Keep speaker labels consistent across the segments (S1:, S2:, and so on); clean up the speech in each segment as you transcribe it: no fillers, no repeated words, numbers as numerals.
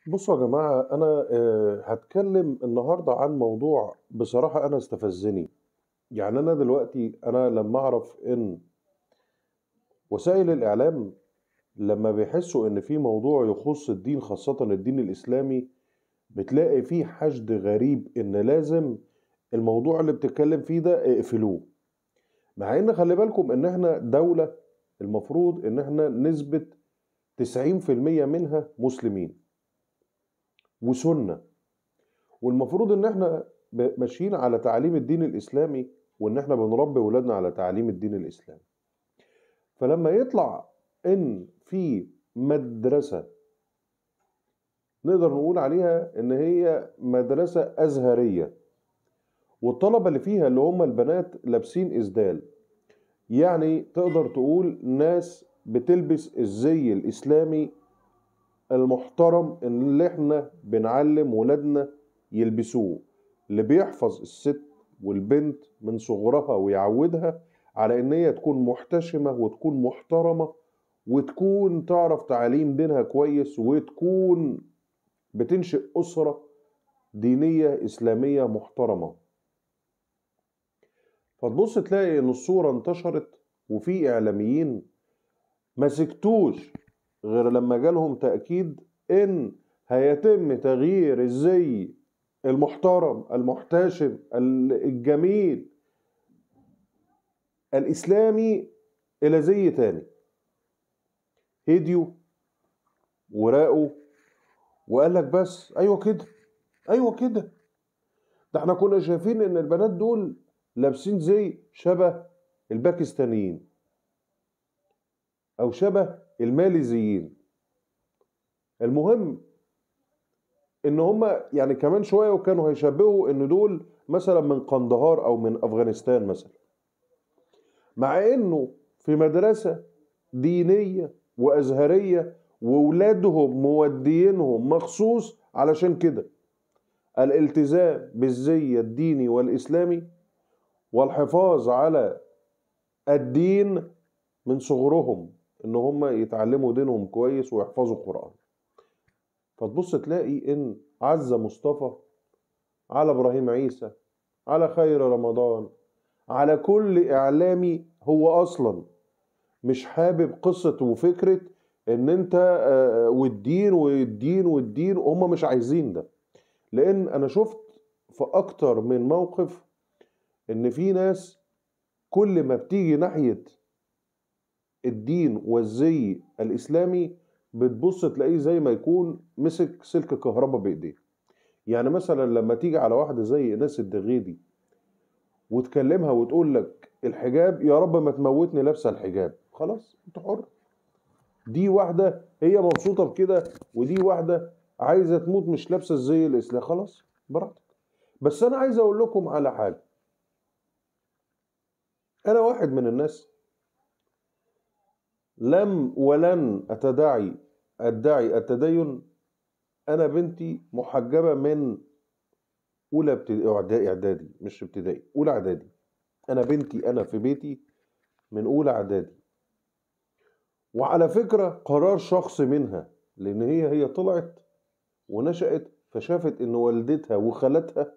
S1: بصوا يا جماعة، أنا هتكلم النهاردة عن موضوع بصراحة أنا استفزني. يعني أنا دلوقتي لما أعرف إن وسائل الإعلام لما بيحسوا إن في موضوع يخص الدين، خاصة الدين الإسلامي، بتلاقي فيه حشد غريب إن لازم الموضوع اللي بتتكلم فيه ده اقفلوه. مع إن خلي بالكم إن إحنا دولة المفروض إن إحنا نسبة 90% منها مسلمين وسنة، والمفروض ان احنا ماشيين على تعليم الدين الاسلامي، وان احنا بنربي ولادنا على تعليم الدين الاسلامي. فلما يطلع ان في مدرسة نقدر نقول عليها ان هي مدرسة ازهرية، والطلبة اللي فيها اللي هم البنات لابسين اسدال، يعني تقدر تقول ناس بتلبس الزي الاسلامي المحترم اللي احنا بنعلم ولادنا يلبسوه، اللي بيحفظ الست والبنت من صغرها ويعودها على ان هي تكون محتشمة وتكون محترمة وتكون تعرف تعليم دينها كويس، وتكون بتنشئ أسرة دينية إسلامية محترمة. فتبص تلاقي ان الصورة انتشرت، وفي اعلاميين ما سكتوش غير لما جالهم تأكيد إن هيتم تغيير الزي المحترم المحتشم الجميل الإسلامي إلى زي تاني. هديوا وراقوا وقال لك بس أيوة كده، أيوة كده. ده احنا كنا شايفين إن البنات دول لابسين زي شبه الباكستانيين أو شبه الماليزيين. المهم ان هم يعني كمان شويه وكانوا هيشبهوا ان دول مثلا من قندهار او من افغانستان مثلا، مع انه في مدرسه دينيه وازهريه وولادهم مودينهم مخصوص علشان كده، الالتزام بالزي الديني والاسلامي والحفاظ على الدين من صغرهم، ان هم يتعلموا دينهم كويس ويحفظوا قرآن. فتبص تلاقي ان عزة مصطفى على ابراهيم عيسى على خير رمضان على كل اعلامي هو اصلا مش حابب قصة وفكرة ان انت والدين والدين والدين، هم مش عايزين ده. لان انا شفت في اكتر من موقف ان في ناس كل ما بتيجي ناحية الدين والزي الاسلامي بتبص تلاقيه زي ما يكون مسك سلك كهرباء بايديه. يعني مثلا لما تيجي على واحدة زي ايناس الدغيدي وتكلمها وتقول لك الحجاب، يا رب ما تموتني لابسه الحجاب، خلاص انت حر. دي واحده هي مبسوطه بكده، ودي واحده عايزه تموت مش لابسه الزي الاسلام، خلاص براحتك. بس انا عايز اقول لكم على حاجه. انا واحد من الناس لم ولن ادعي التدين. انا بنتي محجبه من اولى اعدادي، مش ابتدائي، اولى اعدادي. انا بنتي انا في بيتي من اولى اعدادي. وعلى فكرة قرار شخصي منها، لأن هي طلعت ونشأت فشافت إن والدتها وخالتها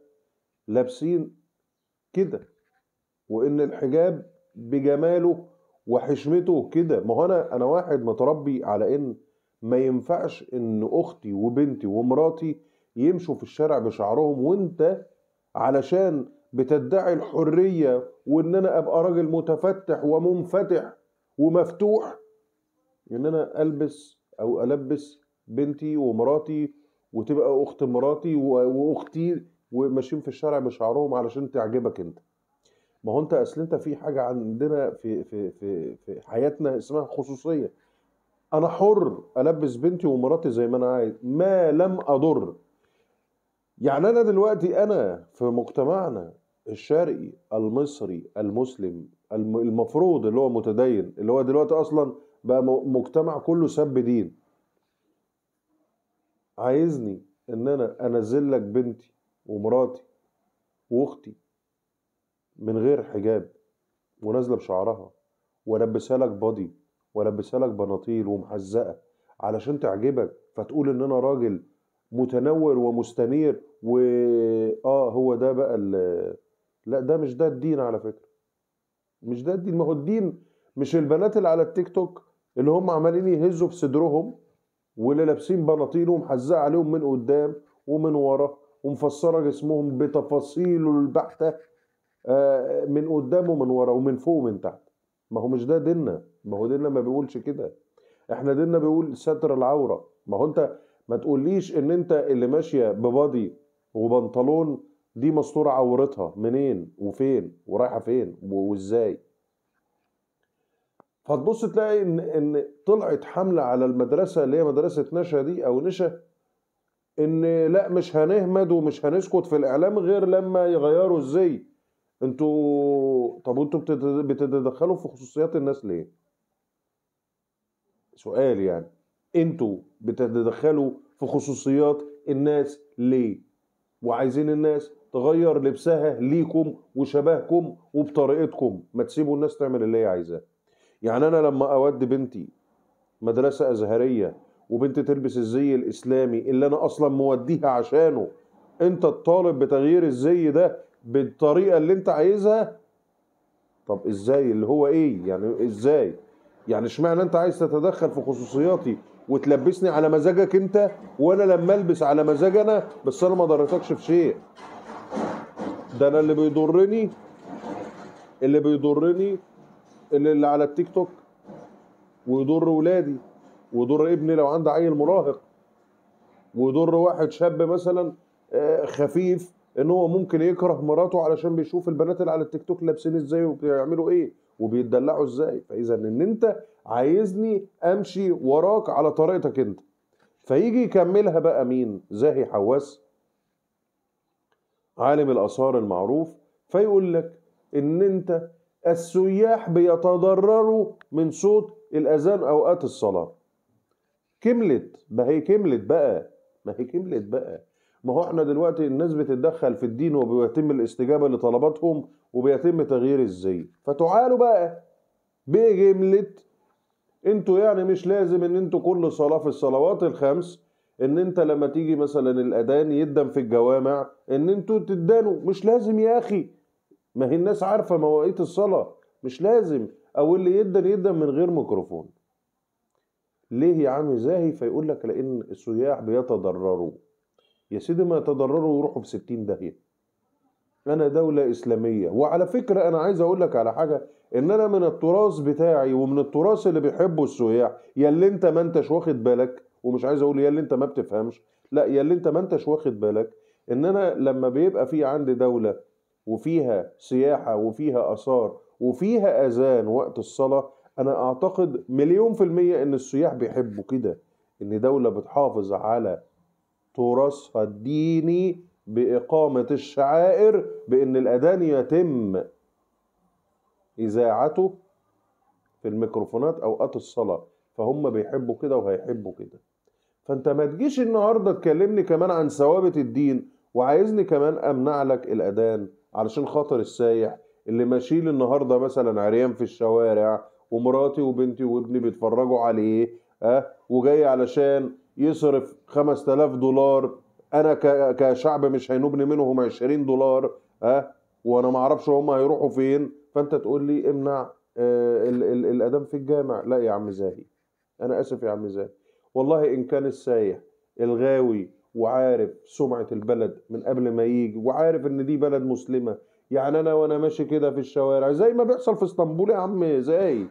S1: لابسين كده، وإن الحجاب بجماله وحشمته كده. ما هو أنا واحد متربي على إن ما ينفعش إن أختي وبنتي ومراتي يمشوا في الشارع بشعرهم، وإنت علشان بتدعي الحرية وإن أنا أبقى راجل متفتح ومنفتح ومفتوح، ان انا البس او البس بنتي ومراتي وتبقى اخت مراتي واختي وماشيين في الشارع بشعرهم علشان تعجبك انت. ما هو انت اصل انت في حاجه عندنا في حياتنا اسمها خصوصيه. انا حر البس بنتي ومراتي زي ما انا عايز ما لم اضر. يعني انا دلوقتي انا في مجتمعنا الشرقي المصري المسلم المفروض اللي هو متدين، اللي هو دلوقتي اصلا بقى مجتمع كله سب دين، عايزني ان انا انزل لك بنتي ومراتي واختي من غير حجاب ونازله بشعرها، والبسها لك بادي والبسها لك بناطيل ومحزقه علشان تعجبك فتقول ان انا راجل متنور ومستنير هو ده بقى لا، ده مش ده الدين على فكرة. مش ده الدين. ما هو الدين مش البنات اللي على التيك توك اللي هم عمالين يهزوا في صدرهم، واللي لابسين بناطيل ومحزقه عليهم من قدام ومن ورا ومفسره جسمهم بتفاصيله البحته، من قدام ومن ورا ومن فوق ومن تحت. ما هو مش ده ديننا. ما هو ديننا ما بيقولش كده. احنا ديننا بيقول ستر العوره. ما هو انت ما تقوليش ان انت اللي ماشيه ببادي وبنطلون دي مستوره عورتها منين وفين ورايحه فين وازاي. فتبص تلاقي ان طلعت حمله على المدرسه اللي هي مدرسه نشا دي او نشا، ان لا مش هنهمد ومش هنسكت في الاعلام غير لما يغيروا الزي. طب انتوا بتتدخلوا في خصوصيات الناس ليه؟ سؤال يعني. انتوا بتتدخلوا في خصوصيات الناس ليه؟ وعايزين الناس تغير لبسها ليكم وشبهكم وبطريقتكم. ما تسيبوا الناس تعمل اللي هي عايزاه. يعني انا لما اود بنتي مدرسة أزهرية وبنت تلبس الزي الإسلامي اللي أنا أصلا موديها عشانه، أنت الطالب بتغيير الزي ده بالطريقة اللي أنت عايزها؟ طب إزاي؟ اللي هو إيه يعني؟ إزاي يعني؟ اشمعنى أنت عايز تتدخل في خصوصياتي وتلبسني على مزاجك أنت، وأنا لما ألبس على مزاج أنا بس أنا ما ضرتكش في شيء؟ ده أنا اللي بيضرني اللي على التيك توك، ويضر ولادي، ويضر ابني لو عنده عيل مراهق، ويضر واحد شاب مثلا خفيف ان هو ممكن يكره مراته علشان بيشوف البنات اللي على التيك توك لابسين ازاي وبيعملوا ايه وبيتدلعوا ازاي. فاذا ان انت عايزني امشي وراك على طريقتك انت. فيجي يكملها بقى مين؟ زاهي حواس، عالم الاثار المعروف، فيقول لك ان انت السياح بيتضرروا من صوت الاذان اوقات الصلاه. كملت. ما هي كملت بقى. ما هو احنا دلوقتي الناس بتتدخل في الدين وبيتم الاستجابة لطلباتهم وبيتم تغيير الزي. فتعالوا بقى بجملة انتوا يعني مش لازم ان انتوا كل صلاة في الصلوات الخمس ان انت لما تيجي مثلا الاذان يدن في الجوامع ان انتوا تدانوا. مش لازم يا اخي. ما هي الناس عارفة مواقيت الصلاة. مش لازم. او اللي يدن من غير ميكروفون. ليه يا عم زاهي؟ فيقول لك لان السياح بيتضرروا. يا سيدي ما يتضرروا ويروحوا في 60 داهيه. انا دوله اسلاميه. وعلى فكره انا عايز اقول لك على حاجه، ان انا من التراث بتاعي ومن التراث اللي بيحبه السياح، يا اللي انت ما انتش واخد بالك، ومش عايز اقول يا اللي انت ما بتفهمش، لا يا اللي انت ما انتش واخد بالك، ان انا لما بيبقى في عندي دوله وفيها سياحه وفيها اثار وفيها اذان وقت الصلاه، انا اعتقد مليون في الميه ان السياح بيحبوا كده. ان دوله بتحافظ على تراثها الديني بإقامة الشعائر، بإن الأذان يتم إذاعته في الميكروفونات أوقات الصلاة. فهم بيحبوا كده وهيحبوا كده. فأنت ما تجيش النهاردة تكلمني كمان عن ثوابت الدين وعايزني كمان أمنع لك الأذان علشان خاطر السايح اللي ماشيين النهاردة مثلا عريان في الشوارع ومراتي وبنتي وابني بيتفرجوا عليه، وجاي علشان يصرف $5000. انا كشعب مش هينوبني منهم $20. وانا ما اعرفش هم هيروحوا فين. فانت تقول لي امنع الاذان في الجامع؟ لا يا عم زاهي. انا اسف يا عم زاهي. والله ان كان السايح الغاوي وعارف سمعة البلد من قبل ما يجي وعارف ان دي بلد مسلمة، يعني انا وانا ماشي كده في الشوارع زي ما بيحصل في اسطنبول يا عم زاهي.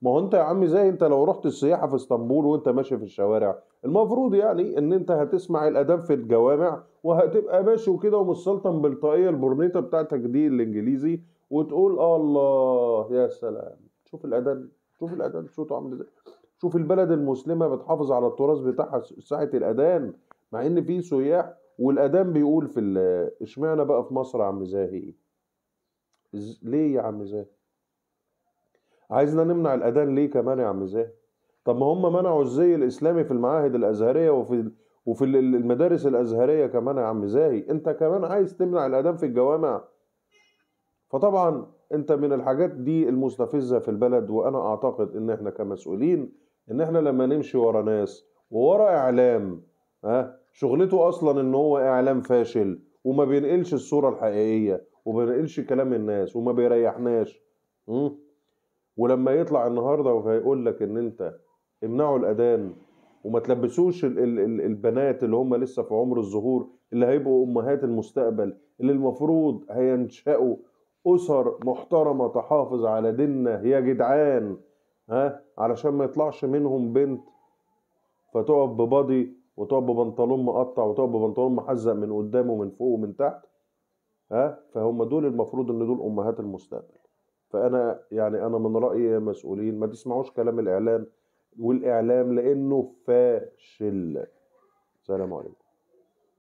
S1: ما هو انت يا عم زي انت لو رحت السياحة في اسطنبول وانت ماشي في الشوارع المفروض يعني ان انت هتسمع الاذان في الجوامع وهتبقى ماشي وكده ومسلطن بالطاقية البورنيطة بتاعتك دي الانجليزي وتقول الله يا سلام. شوف الاذان. شوف الاذان صوته عامل ازاي. شوف البلد المسلمة بتحافظ على التراث بتاعها ساعة الاذان مع ان في سياح والاذان بيقول في اشمعنى بقى في مصر يا عم زاهي؟ ليه يا عم زاهي؟ عايزنا نمنع الاذان ليه كمان يا عم زاهي؟ طب ما هم منعوا الزي الاسلامي في المعاهد الازهريه وفي المدارس الازهريه كمان يا عم زاهي. انت كمان عايز تمنع الاذان في الجوامع؟ فطبعا انت من الحاجات دي المستفزه في البلد. وانا اعتقد ان احنا كمسؤولين ان احنا لما نمشي ورا ناس وورا اعلام شغلته اصلا ان هو اعلام فاشل، وما بينقلش الصورة الحقيقية، وما بينقلش كلام الناس، وما بيريحناش. م? ولما يطلع النهارده وهيقول لك ان انت امنعوا الاذان، وما تلبسوش البنات اللي هم لسه في عمر الظهور، اللي هيبقوا امهات المستقبل، اللي المفروض هينشأوا اسر محترمه تحافظ على ديننا يا جدعان، ها، علشان ما يطلعش منهم بنت فتقف ببادي، وتقف ببنطلون مقطع، وتقف ببنطلون محزق من قدام ومن فوق ومن تحت. ها، فهم دول المفروض ان دول امهات المستقبل. فانا يعني انا من رايي يا مسؤولين ما تسمعوش كلام الاعلام والاعلام لانه فاشل. سلام عليكم.